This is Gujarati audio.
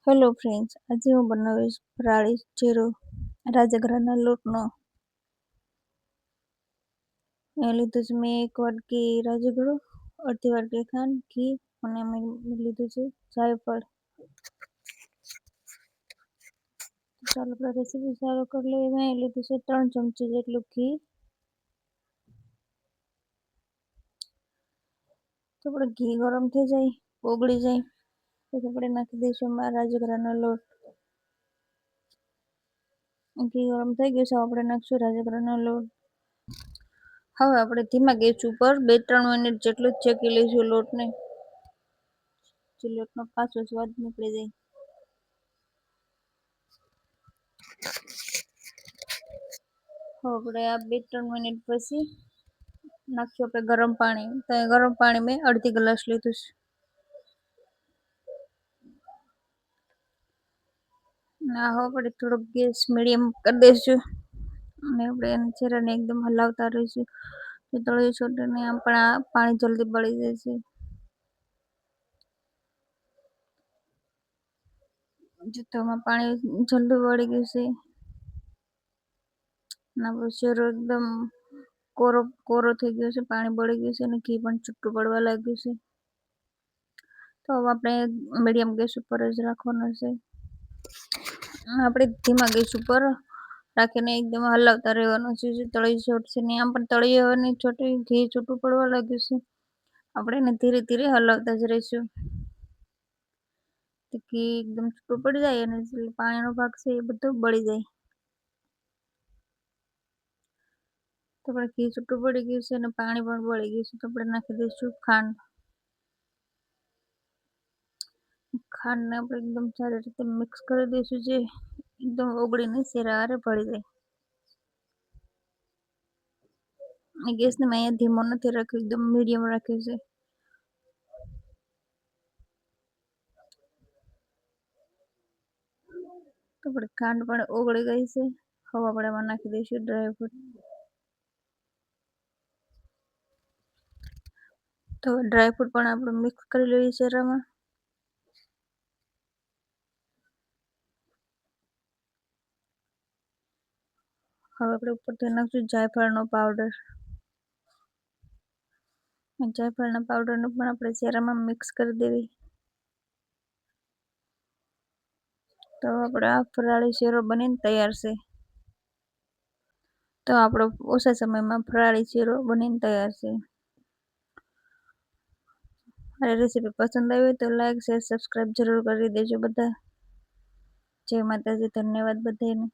હેલો ફ્રેન્ડ્સ, આજે હું બનાવીશ ફરાળી ચેરો રાજગરાના લોટનો. એ લીધું છે મેં 1 વાટકી રાજગરો, અડધી વાટકી ખાંડ, ઘી અને મેં લીધું છે જાયફળ. ચાલો આપણે રેસીપી ચાલુ કરી લઈએ. મેં લીધું છે 3 ચમચી જેટલું ઘી. તો આપણે ઘી ગરમ થઈ જાય, ઓગળી જાય પછી આપણે નાખી દઈશું એમાં રાજગરાનો લોટ. ઘી ગરમ થઈ ગયું છે, આપણે નાખશું રાજગરાનો લોટ. હવે આપણે ધીમા ગેસ ઉપર 2-3 મિનિટ જેટલું જ શેકી લઈશું લોટને, જે લોટનો કાચો સ્વાદ નીકળી જાય. હવે આપણે આ 2-3 મિનિટ પછી નાખ્યું આપણે ગરમ પાણી. તો ગરમ પાણી મેં અડધી ગ્લાસ લીધું છે. ના હવે આપણે થોડોક ગેસ મીડિયમ કરી દઈશું અને આપણે એને ચેરાને એકદમ હલાવતા રહીશું. તો તળિયું છોડે નહીં, આમ પણ આ પાણી જલ્દી બળી જાય છે. જૂથોમાં પાણી જલ્દી બળી ગયું છે અને આપણો ચેરો એકદમ કોરો કોરો થઈ ગયો છે, પાણી બળી ગયું છે અને ઘી પણ છૂટું પડવા લાગ્યું છે. તો હવે આપણે મીડિયમ ગેસ ઉપર જ રાખવાનો છે. આપણે ધીમા ગેસ ઉપર રાખીને એકદમ હલાવતા રહેવાનું છે. જે તળિયું છોડશે નહીં, આમ પણ તળિયાની ચોટે ઘી છૂટું પડવા લાગ્યું છે. આપણે એને ધીરે ધીરે હલાવતા જ રહીશું. ઘી એકદમ છૂટું પડી જાય અને જે પાણીનો ભાગ છે એ બધો બળી જાય. તો આપણે ઘી છૂટું પડી ગયું છે અને પાણી પણ બળી ગયું છે. તો આપણે નાખી દઈશું ખાંડ. ખાંડને આપણે એકદમ સારી રીતે મિક્સ કરી દઈશું, જે એકદમ ઓગળીને શેરા હારે ભળી જાય. ગેસને મેં અહીંયા ધીમો નથી રાખ્યો, એકદમ મીડિયમ રાખ્યો છે. તો આપણે ખાંડ પણ ઓગળી ગઈ છે. હવે આપણે એમાં નાખી દઈશું ડ્રાયફ્રૂટ. તો ડ્રાયફ્રૂટ પણ આપણે મિક્સ કરી લઈએ શેરામાં. હવે આપણે ઉપરથી નાખશું જાયફળનો પાવડર. જાયફળના પાવડરને પણ આપણે શેરામાં મિક્સ કરી દેવી. તો આપણે આ ફરાળી શેરો બનીને તૈયાર છે. તો આપણો ઓછા સમયમાં ફરાળી શેરો બનીને તૈયાર છે. મારી રેસીપી પસંદ આવી હોય તો લાઈક, શેર, સબસ્ક્રાઈબ જરૂર કરી દેજો બધા. જય માતાજી, ધન્યવાદ બધાને.